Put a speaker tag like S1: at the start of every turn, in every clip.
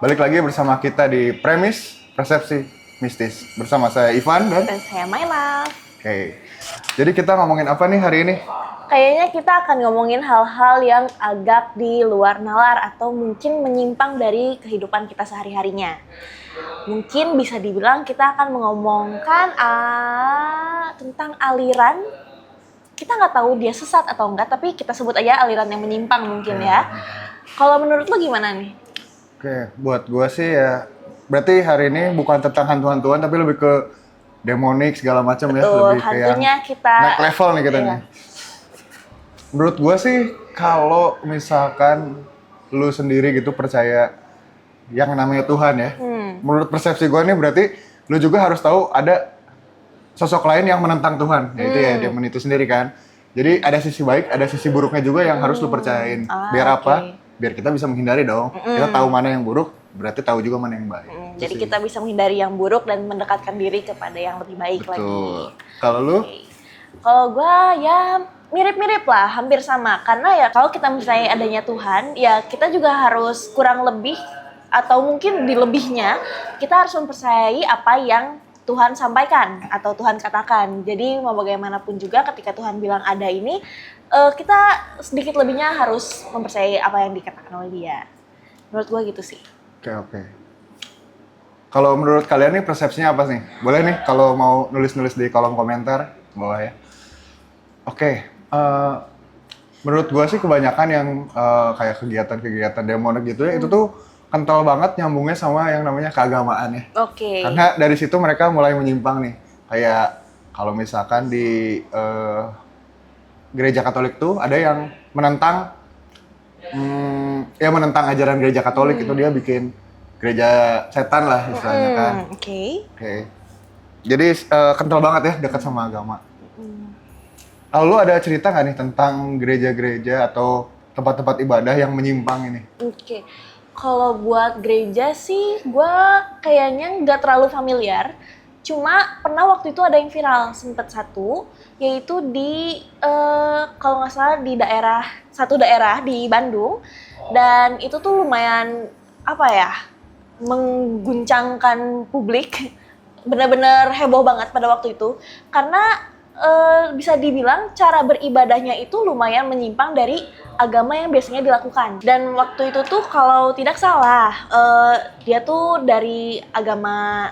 S1: Balik lagi bersama kita di Premis Persepsi Mistis. Bersama saya Ivan dan
S2: saya Myla.
S1: Oke. Jadi kita ngomongin apa nih hari ini?
S2: Kayaknya kita akan ngomongin hal-hal yang agak di luar nalar atau mungkin menyimpang dari kehidupan kita sehari-harinya. Mungkin bisa dibilang kita akan mengomongkan tentang aliran. Kita nggak tahu dia sesat atau enggak, tapi kita sebut aja aliran yang menyimpang mungkin ya. Kalau menurut lo gimana nih?
S1: Oke, buat gua sih ya, berarti hari ini bukan tentang hantu-hantuan tapi lebih ke demonik segala macam ya, lebih ke
S2: hantunya
S1: yang
S2: kita
S1: next level nih kita nih. Menurut gua sih kalau misalkan lu sendiri gitu percaya yang namanya Tuhan ya, menurut persepsi gua nih berarti lu juga harus tahu ada sosok lain yang menentang Tuhan, yaitu ya demon itu sendiri kan. Jadi ada sisi baik, ada sisi buruknya juga yang harus lu percayain. Biar apa? Biar kita bisa menghindari dong. Kita tahu mana yang buruk, berarti tahu juga mana yang baik.
S2: Jadi kita bisa menghindari yang buruk dan mendekatkan diri kepada yang lebih baik lagi.
S1: Kalau lu?
S2: Kalau gue ya mirip-mirip lah, hampir sama. Karena ya kalau kita percaya adanya Tuhan, ya kita juga harus kurang lebih atau mungkin di lebihnya kita harus mempercayai apa yang Tuhan sampaikan atau Tuhan katakan. Jadi mau bagaimanapun juga ketika Tuhan bilang ada ini, kita sedikit lebihnya harus mempercayai apa yang dikatakan oleh Dia. Menurut gue gitu sih.
S1: Oke. Kalau menurut kalian nih persepsinya apa nih? Boleh nih kalau mau nulis-nulis di kolom komentar bawah ya. Oke. Menurut gue sih kebanyakan yang kayak kegiatan-kegiatan demonik gitu ya, itu tuh kental banget nyambungnya sama yang namanya keagamaan ya.
S2: Oke.
S1: Karena dari situ mereka mulai menyimpang nih. Kayak kalau misalkan di gereja Katolik tuh ada yang menentang menentang ajaran gereja Katolik, itu dia bikin gereja setan lah istilahnya kan. Oke. Jadi kental banget ya, dekat sama agama. Lalu ada cerita nggak nih tentang gereja-gereja atau tempat-tempat ibadah yang menyimpang ini?
S2: Oke. Kalau buat gereja sih, gue kayaknya nggak terlalu familiar. Cuma pernah waktu itu ada yang viral, sempet satu, yaitu di kalau nggak salah di satu daerah di Bandung. Dan itu tuh lumayan mengguncangkan publik. Benar-benar heboh banget pada waktu itu. Karena bisa dibilang cara beribadahnya itu lumayan menyimpang dari agama yang biasanya dilakukan. Dan waktu itu tuh kalau tidak salah, dia tuh dari agama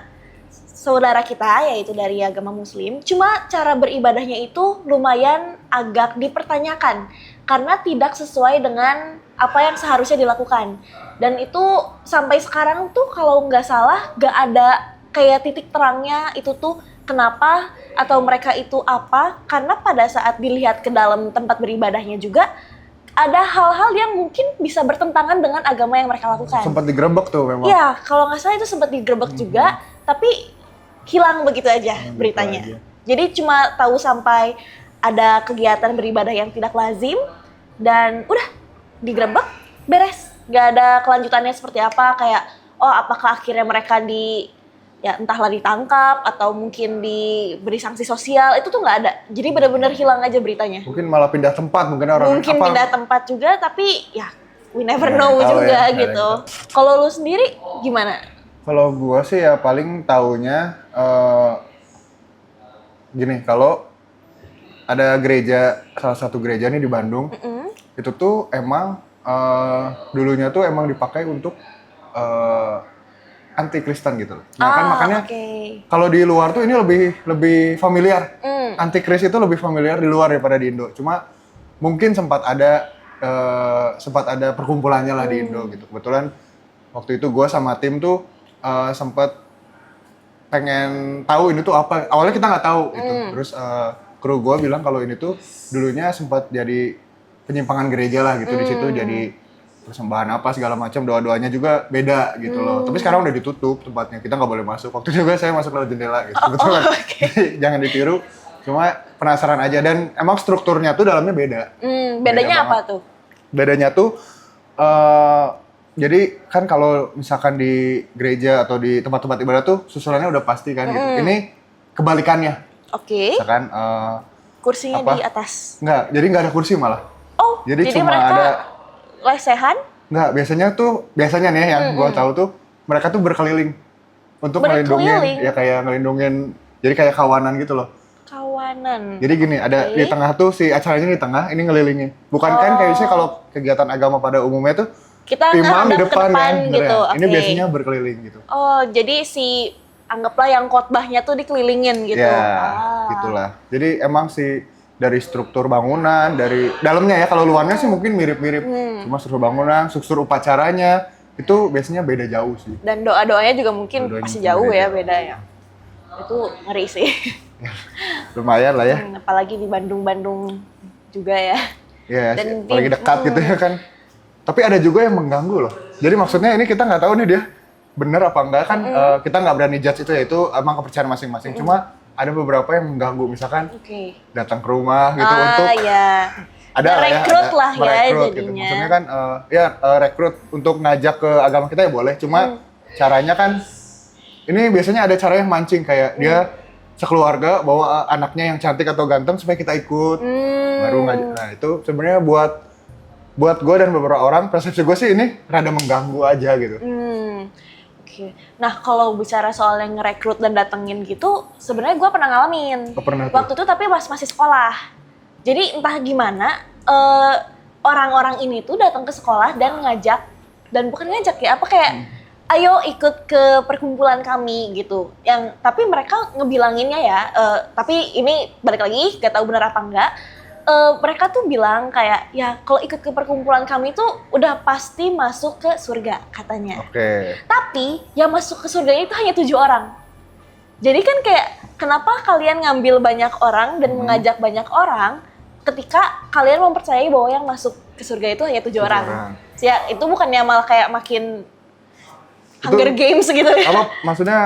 S2: saudara kita, yaitu dari agama Muslim. Cuma cara beribadahnya itu lumayan agak dipertanyakan karena tidak sesuai dengan apa yang seharusnya dilakukan. Dan itu sampai sekarang tuh kalau nggak salah nggak ada kayak titik terangnya itu tuh kenapa atau mereka itu apa, karena pada saat dilihat ke dalam tempat beribadahnya juga ada hal-hal yang mungkin bisa bertentangan dengan agama yang mereka lakukan.
S1: Sempat digerebek tuh memang.
S2: Iya, kalau nggak salah itu sempat digerebek juga, tapi hilang begitu aja beritanya. Jadi cuma tahu sampai ada kegiatan beribadah yang tidak lazim dan udah digerebek, beres. Gak ada kelanjutannya seperti apa, kayak apakah akhirnya mereka entahlah ditangkap atau mungkin diberi sanksi sosial, itu tuh nggak ada. Jadi benar-benar hilang aja beritanya.
S1: Mungkin malah pindah tempat, mungkin
S2: pindah tempat juga, tapi ya we never know juga ya, gitu. Kalau lu sendiri gimana?
S1: Kalau gua sih ya paling taunya gini, kalau ada gereja, salah satu gereja nih di Bandung, itu tuh emang dulunya tuh emang dipakai untuk anti Kristen gitu. Nah kan makanya kalau di luar tuh ini lebih familiar. Anti Kris itu lebih familiar di luar daripada di Indo. Cuma mungkin sempat ada perkumpulannya lah di Indo gitu. Kebetulan waktu itu gue sama tim tuh sempat pengen tahu ini tuh apa. Awalnya kita nggak tahu gitu. Terus kru gue bilang kalau ini tuh dulunya sempat jadi penyimpangan gereja lah gitu. Di situ jadi persembahan apa segala macam, doa-doanya juga beda gitu loh. Tapi sekarang udah ditutup tempatnya, kita nggak boleh masuk. Waktu itu juga saya masuk lewat jendela gitu. Betul. Jangan ditiru. Cuma penasaran aja, dan emang strukturnya tuh dalamnya beda.
S2: Bedanya apa tuh?
S1: Bedanya tuh jadi kan kalau misalkan di gereja atau di tempat-tempat ibadah tuh susunannya udah pasti kan gitu. Ini kebalikannya. Misalkan
S2: kursinya di atas.
S1: Enggak, jadi nggak ada kursi malah.
S2: Jadi
S1: cuma
S2: mereka
S1: ada
S2: lesehan?
S1: Nggak, biasanya nih yang gua tahu tuh mereka tuh berkeliling untuk
S2: Berkeliling?
S1: ngelindungin, ya kayak ngelindungin, jadi kayak kawanan gitu loh.
S2: Kawanan.
S1: Jadi gini, ada di tengah tuh si acaranya di tengah, ini ngelilingin. Bukan kan kayak biasanya kalau kegiatan agama pada umumnya tuh
S2: Kita
S1: imam di
S2: ngadap ke
S1: depan kan, bener
S2: gitu.
S1: ya? Ini
S2: Oke.
S1: biasanya berkeliling gitu.
S2: Oh, jadi anggaplah yang khotbahnya tuh dikelilingin gitu.
S1: Ya, gitulah. Jadi emang sih dari struktur bangunan, dari dalamnya ya, kalau luarnya sih mungkin mirip-mirip. Cuma struktur bangunan, struktur upacaranya, itu biasanya beda jauh sih.
S2: Dan doa-doanya juga mungkin
S1: Doa-doanya
S2: masih
S1: mungkin
S2: jauh
S1: beda
S2: ya,
S1: jauh.
S2: beda ya. Itu ngeri sih.
S1: Lumayan lah ya.
S2: Apalagi di Bandung-Bandung juga ya.
S1: Ya,
S2: Dan
S1: apalagi dekat gitu ya kan. Tapi ada juga yang mengganggu loh. Jadi maksudnya ini kita nggak tahu nih dia bener apa enggak kan, kita nggak berani judge itu ya, itu emang kepercayaan masing-masing. Cuma ada beberapa yang mengganggu, misalkan
S2: Oke.
S1: datang ke rumah gitu untuk
S2: Ya.
S1: ada lah ya,
S2: Merekrut lah ya
S1: merekrut gitu.
S2: jadinya.
S1: Maksudnya kan rekrut untuk ngajak ke agama kita ya boleh. Cuma caranya kan ini biasanya ada cara yang mancing, kayak dia sekeluarga bawa anaknya yang cantik atau ganteng supaya kita ikut. Baru ngajak. Nah, itu sebenarnya buat gue dan beberapa orang, persepsi gue sih ini rada mengganggu aja gitu.
S2: Oke. Nah, kalau bicara soal yang ngerekrut dan datengin gitu, sebenarnya gue pernah ngalamin.
S1: Oh, pernah tuh?
S2: Waktu itu tapi masih sekolah. Jadi entah gimana orang-orang ini tuh datang ke sekolah dan ngajak, dan bukan ngajak ya, apa kayak ayo ikut ke perkumpulan kami gitu. Tapi mereka ngebilanginnya ya, tapi ini balik lagi gak tahu benar apa enggak. Mereka tuh bilang kayak ya kalau ikut ke perkumpulan kami tuh udah pasti masuk ke surga katanya.
S1: Oke.
S2: Tapi yang masuk ke surganya itu hanya 7 orang. Jadi kan kayak kenapa kalian ngambil banyak orang dan mengajak banyak orang ketika kalian mempercayai bahwa yang masuk ke surga itu hanya 7 orang. Ya itu bukannya malah kayak makin Hunger Games gitu ya.
S1: Apa maksudnya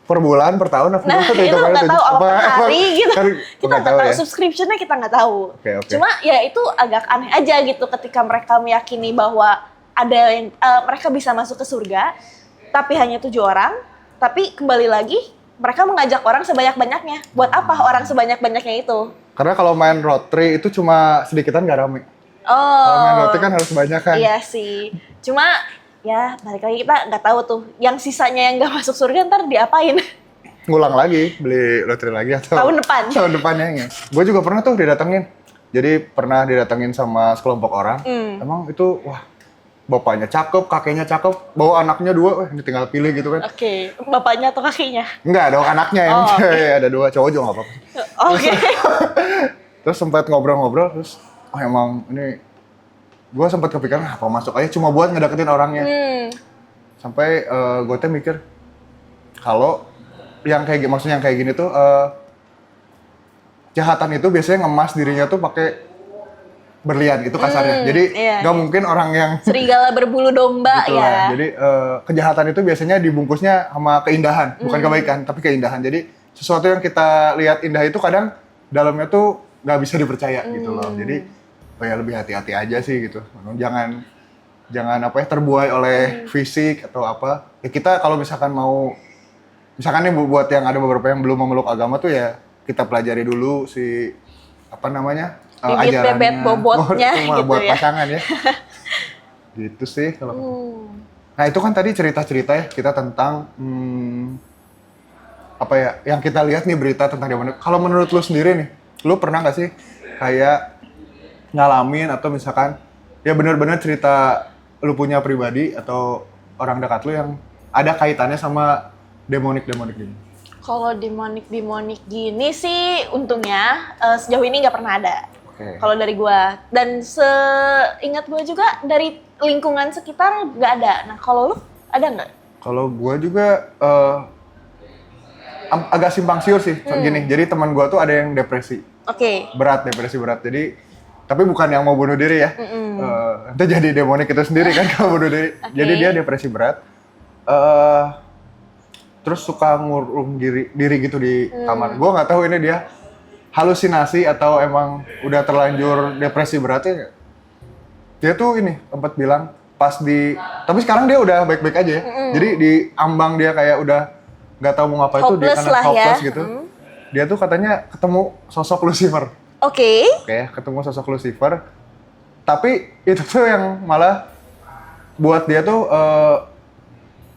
S1: per bulan, per tahun?
S2: Nah itu nggak tahu apa per hari gitu. Kita nggak tahu
S1: ya?
S2: subscriptionnya, kita nggak tahu.
S1: Oke.
S2: Cuma ya itu agak aneh aja gitu ketika mereka meyakini bahwa ada yang mereka bisa masuk ke surga, tapi hanya 7 orang. Tapi kembali lagi mereka mengajak orang sebanyak-banyaknya. Buat apa orang sebanyak-banyaknya itu?
S1: Karena kalau main rotary itu cuma sedikitan nggak rame. Kalau main rotary kan harus banyak kan.
S2: Iya sih. Cuma ya balik lagi kita nggak tahu tuh yang sisanya yang nggak masuk surga ntar diapain.
S1: Ngulang lagi, beli lotre lagi atau
S2: Tahun depan.
S1: Tahun depannya ya. Gue juga pernah tuh didatengin. Jadi pernah didatengin sama sekelompok orang. Emang itu wah, bapaknya cakep, kakeknya cakep, bawa anaknya 2, wah ini tinggal pilih gitu kan.
S2: Oke, bapaknya atau kakinya?
S1: Enggak, ada anaknya yang
S2: Okay.
S1: ada 2, cowok juga nggak apa-apa.
S2: Oke.
S1: Terus sempat ngobrol-ngobrol, terus oh emang ini gue sempat kepikiran apa masuk aja cuma buat ngedeketin orangnya. Sampai gue tuh mikir kalau maksudnya yang kayak gini tuh kejahatan itu biasanya ngemas dirinya tuh pakai berlian, itu kasarnya. Jadi nggak mungkin orang yang
S2: serigala berbulu domba
S1: gitu
S2: ya.
S1: lah. Jadi kejahatan itu biasanya dibungkusnya sama keindahan, bukan kebaikan, tapi keindahan. Jadi sesuatu yang kita lihat indah itu kadang dalamnya tuh nggak bisa dipercaya gitu loh. Jadi ya lebih hati-hati aja sih gitu. Jangan apa ya terbuai oleh fisik atau apa. Ya kita kalau misalkan misalkan nih buat yang ada beberapa yang belum memeluk agama tuh ya kita pelajari dulu si apa namanya
S2: bibit
S1: ajarannya.
S2: bebet bobotnya
S1: Cuma
S2: gitu
S1: buat
S2: ya.
S1: pasangan ya. Gitu sih kalau. Nah itu kan tadi cerita-cerita ya kita tentang apa ya yang kita lihat nih berita tentang dia. Kalau menurut lu sendiri nih, lu pernah nggak sih kayak ngalamin atau misalkan ya benar-benar cerita lu punya pribadi atau orang dekat lu yang ada kaitannya sama demonik gini?
S2: Kalau demonik gini sih untungnya sejauh ini nggak pernah ada.
S1: Okay.
S2: Kalau dari gua dan seingat gua juga dari lingkungan sekitar nggak ada. Nah kalau lu ada nggak?
S1: Kalau gua juga agak simpang siur sih. Gini, jadi teman gua tuh ada yang depresi.
S2: Oke.
S1: Depresi berat. Jadi tapi bukan yang mau bunuh diri ya. Itu jadi demonik itu sendiri kan kalau bunuh diri. Jadi dia depresi berat. Terus suka ngurung diri gitu di kamar. Gue nggak tahu ini dia halusinasi atau emang udah terlanjur depresi beratnya. Dia tuh ini tempat bilang tapi sekarang dia udah baik-baik aja ya. Jadi di ambang dia kayak udah nggak tahu mau ngapain tuh, dia karena hopeless gitu. Dia tuh katanya ketemu sosok Lucifer.
S2: Oke,
S1: ketemu sosok Lucifer. Tapi itu tuh yang malah buat dia tuh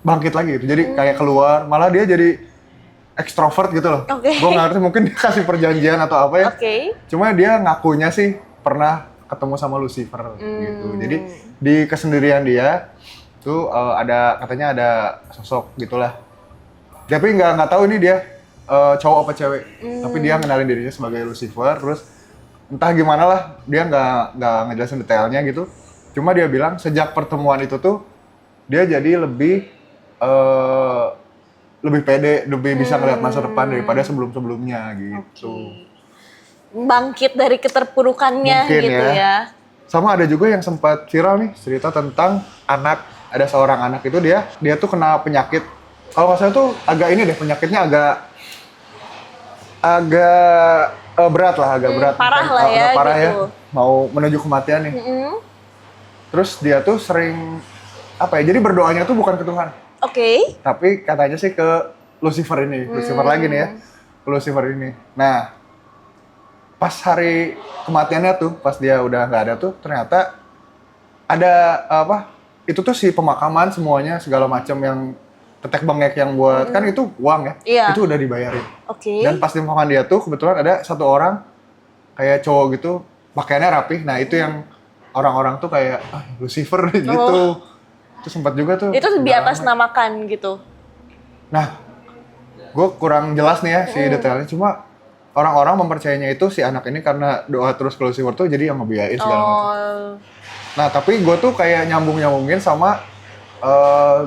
S1: bangkit lagi gitu. Jadi kayak keluar, malah dia jadi ekstrovert gitu loh.
S2: Oke.
S1: Gue nggak ngerti mungkin dia kasih perjanjian atau apa ya.
S2: Oke.
S1: Cuma dia ngakunya sih pernah ketemu sama Lucifer gitu. Jadi di kesendirian dia tuh katanya ada sosok gitulah. Tapi nggak tahu ini dia cowok apa cewek. Tapi dia ngenalin dirinya sebagai Lucifer. Terus entah gimana lah, dia nggak ngejelasin detailnya gitu. Cuma dia bilang sejak pertemuan itu tuh dia jadi lebih pede, lebih bisa ngeliat masa depan daripada sebelum-sebelumnya gitu.
S2: Bangkit dari keterpurukannya
S1: Mungkin
S2: gitu ya.
S1: Sama ada juga yang sempat viral nih cerita tentang ada seorang anak itu dia tuh kena penyakit. Kalau nggak salah tuh agak ini deh, penyakitnya agak berat lah, agak berat.
S2: Parah lah ya
S1: parah
S2: gitu.
S1: ya, mau menuju kematian nih. Terus dia tuh sering jadi berdoanya tuh bukan ke Tuhan.
S2: Oke.
S1: Tapi katanya sih ke Lucifer ini, Lucifer lagi nih ya, ke Lucifer ini. Nah, pas hari kematiannya tuh, pas dia udah nggak ada tuh, ternyata ada itu tuh si pemakaman semuanya segala macam yang tetek bengek yang buat kan itu uang ya,
S2: Iya.
S1: itu udah dibayarin.
S2: Oke.
S1: Dan pas di pemakaman dia tuh kebetulan ada satu orang kayak cowok gitu, pakaiannya rapih. Nah itu yang orang-orang tuh kayak Lucifer gitu. Itu sempat juga tuh.
S2: Itu di atas namakan gitu.
S1: Nah, gue kurang jelas nih ya si detailnya. Cuma orang-orang mempercayainya itu si anak ini karena doa terus ke Lucifer tuh jadi yang ngebiayain segala macam. Nah, tapi gue tuh kayak nyambung-nyambungin sama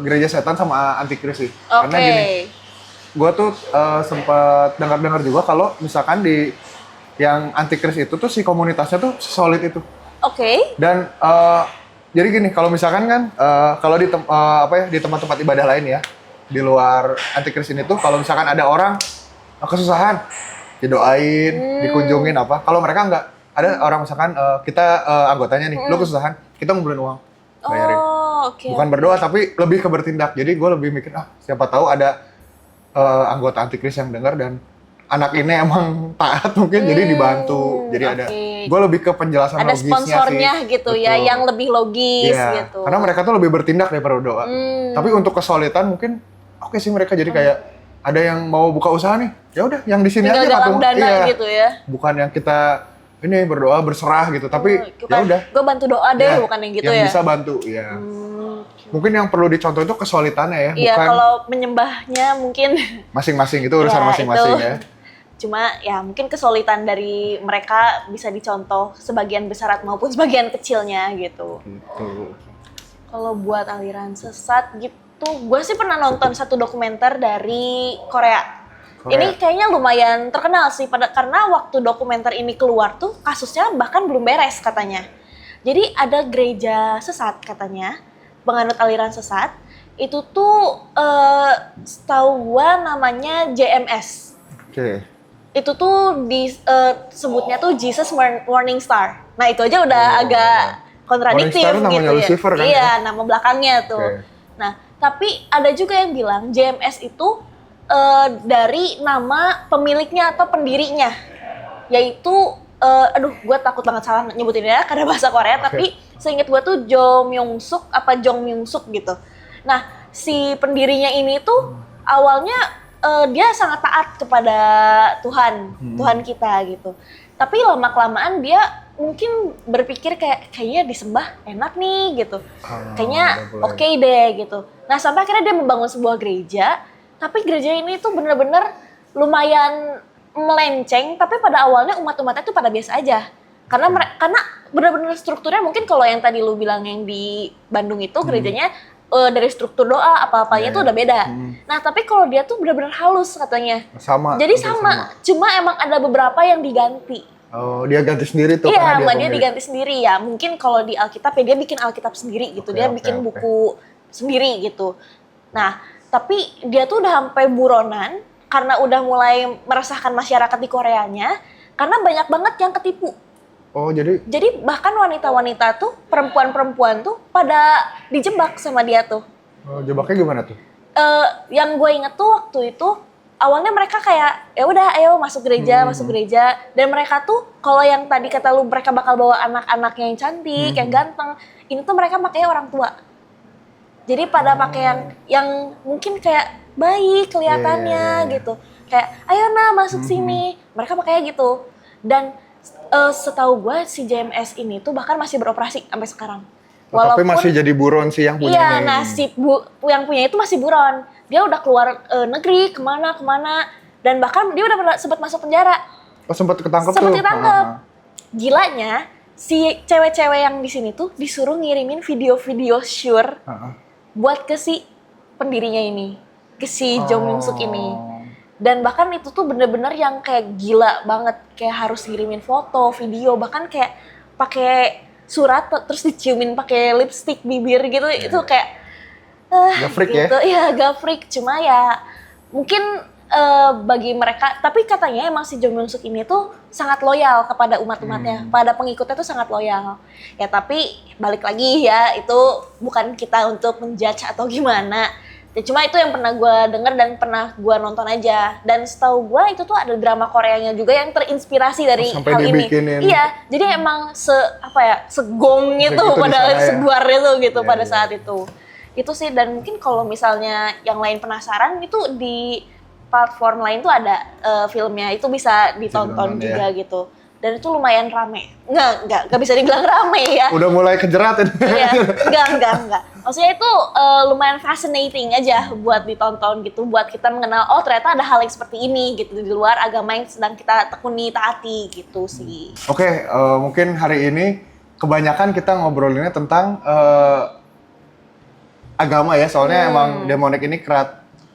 S1: gereja setan sama antikris sih. Karena gini, gue tuh sempat dengar-dengar juga kalau misalkan di yang antikris itu tuh si komunitasnya tuh solid itu.
S2: Oke.
S1: Dan jadi gini, kalau misalkan kan kalau di di tempat-tempat ibadah lain ya, di luar antikris ini tuh kalau misalkan ada orang kesusahan, didoain, dikunjungin apa. Kalau mereka nggak, ada orang misalkan kita anggotanya nih, lu kesusahan, kita ngumpulin uang, bayarin.
S2: Oke.
S1: Bukan berdoa tapi lebih ke bertindak. Jadi gue lebih mikir siapa tahu ada anggota antikris yang dengar dan anak ini emang taat mungkin jadi dibantu. Jadi ada gue lebih ke penjelasan
S2: ada
S1: logisnya
S2: sponsornya
S1: sih.
S2: gitu.
S1: Betul.
S2: Ya yang lebih logis
S1: Iya,
S2: gitu.
S1: karena mereka tuh lebih bertindak daripada berdoa. Tapi untuk kesolidan mungkin oke sih mereka jadi kayak ada yang mau buka usaha nih, ya udah yang di sini
S2: tinggal
S1: aja
S2: galang dana gitu ya.
S1: Bukan yang kita ini berdoa berserah gitu, tapi ya udah.
S2: Gue bantu doa deh, bukan yang gitu ya.
S1: Yang bisa bantu, ya. Mungkin yang perlu dicontoh itu kesolidannya ya,
S2: Iya,
S1: bukan
S2: kalau menyembahnya mungkin
S1: masing-masing itu urusan
S2: ya,
S1: masing-masing
S2: itu.
S1: ya.
S2: Cuma ya mungkin kesulitan dari mereka bisa dicontoh sebagian besar maupun sebagian kecilnya gitu.
S1: Gitu.
S2: Kalau buat aliran sesat gitu, gue sih pernah nonton satu dokumenter dari Korea. Ini kayaknya lumayan terkenal sih karena waktu dokumenter ini keluar tuh kasusnya bahkan belum beres katanya. Jadi ada gereja sesat katanya, penganut aliran sesat. Itu tuh setahu gue namanya JMS.
S1: Oke.
S2: Itu tuh disebutnya tuh Jesus Morning Star. Nah itu aja udah agak kontradiktif
S1: Morning Star
S2: gitu
S1: namanya
S2: ya.
S1: Lucifer kan
S2: Iya,
S1: ya?
S2: nama belakangnya tuh.
S1: Oke.
S2: Nah tapi ada juga yang bilang JMS itu dari nama pemiliknya atau pendirinya, yaitu gue takut banget salah nyebutinnya karena bahasa Korea, tapi seingat gue tuh Jo Myung Suk apa Jong Myung Suk gitu. Nah si pendirinya ini tuh awalnya dia sangat taat kepada Tuhan, Tuhan kita gitu. Tapi lama-kelamaan dia mungkin berpikir kayaknya disembah enak nih gitu, kayaknya oke deh gitu. Nah sampai akhirnya dia membangun sebuah gereja. Tapi gereja ini tuh bener-bener lumayan melenceng, tapi pada awalnya umat-umatnya tuh pada biasa aja. Karena bener-bener strukturnya mungkin kalau yang tadi lu bilang yang di Bandung itu gerejanya dari struktur doa apa-apanya tuh udah beda. Nah tapi kalau dia tuh bener-bener halus katanya.
S1: Sama.
S2: Jadi sama, cuma emang ada beberapa yang diganti.
S1: Oh, dia ganti sendiri tuh
S2: Iya,
S1: karena
S2: dia diganti sendiri ya. Mungkin kalau di Alkitab ya dia bikin Alkitab sendiri gitu. Dia bikin buku sendiri gitu. Nah, tapi dia tuh udah sampai buronan karena udah mulai meresahkan masyarakat di Koreanya karena banyak banget yang ketipu.
S1: Oh, jadi
S2: bahkan wanita-wanita tuh, perempuan-perempuan tuh pada dijebak sama dia tuh.
S1: Oh, jebaknya gimana tuh?
S2: Yang gue inget tuh waktu itu awalnya mereka kayak ya udah ayo masuk gereja dan mereka tuh kalau yang tadi kata lu mereka bakal bawa anak-anaknya yang cantik, yang ganteng, ini tuh mereka makanya orang tua. Jadi pada pakaian yang mungkin kayak baik kelihatannya
S1: Iya.
S2: gitu. Kayak ayo nah masuk sini. Mereka pakainya gitu. Dan setahu gue si JMS ini tuh bahkan masih beroperasi sampai sekarang.
S1: Tapi masih jadi buron sih yang punya.
S2: Iya, nah si yang punya itu masih buron. Dia udah keluar negeri kemana dan bahkan dia udah sempat masuk penjara.
S1: Oh, sempat ketangkep tuh.
S2: Sempat ketangkep. Gilanya si cewek-cewek yang di sini tuh disuruh ngirimin video-video sure buat ke si pendirinya ini, ke si Jong Myung Suk ini. Dan bahkan itu tuh bener-bener yang kayak gila banget, kayak harus ngirimin foto, video, bahkan kayak pakai surat terus diciumin pakai lipstick bibir gitu. Itu kayak
S1: Gak freak
S2: gitu.
S1: ya?
S2: Iya, gak freak, cuma ya mungkin bagi mereka, tapi katanya emang si Jong Myung Suk ini tuh sangat loyal kepada umat-umatnya, pada pengikutnya tuh sangat loyal. Ya tapi balik lagi ya, itu bukan kita untuk menjudge atau gimana. Ya, cuma itu yang pernah gue denger dan pernah gue nonton aja. Dan setahu gue itu tuh ada drama Koreanya juga yang terinspirasi dari
S1: sampai
S2: hal ini.
S1: dibikinin.
S2: Iya, jadi emang segong itu
S1: Segitu
S2: pada
S1: di sana ya?
S2: sebuar itu gitu
S1: Iya,
S2: pada
S1: iya.
S2: saat itu. Itu sih, dan mungkin kalau misalnya yang lain penasaran itu di platform lain tuh ada filmnya, itu bisa ditonton
S1: ditonton,
S2: juga gitu. Dan itu lumayan rame. Nggak bisa dibilang rame ya.
S1: Udah mulai kejerat ini.
S2: Iya, enggak. Maksudnya itu lumayan fascinating aja buat ditonton gitu, buat kita mengenal, oh ternyata ada hal yang seperti ini gitu di luar agama yang sedang kita tekuni, taati gitu sih.
S1: Oke, mungkin hari ini kebanyakan kita ngobrolinnya tentang agama ya, soalnya emang demonic ini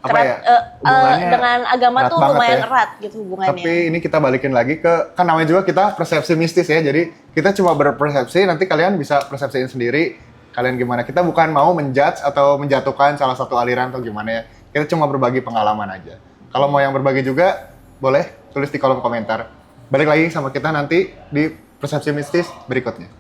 S1: hubungannya
S2: dengan agama
S1: erat
S2: tuh
S1: banget
S2: lumayan
S1: ya.
S2: erat gitu hubungannya.
S1: Tapi ini kita balikin lagi ke, kan namanya juga kita persepsi mistis ya, jadi kita cuma berpersepsi, nanti kalian bisa persepsiin sendiri kalian gimana. Kita bukan mau menjudge atau menjatuhkan salah satu aliran atau gimana ya, kita cuma berbagi pengalaman aja. Kalau mau yang berbagi juga, boleh tulis di kolom komentar. Balik lagi sama kita nanti di persepsi mistis berikutnya.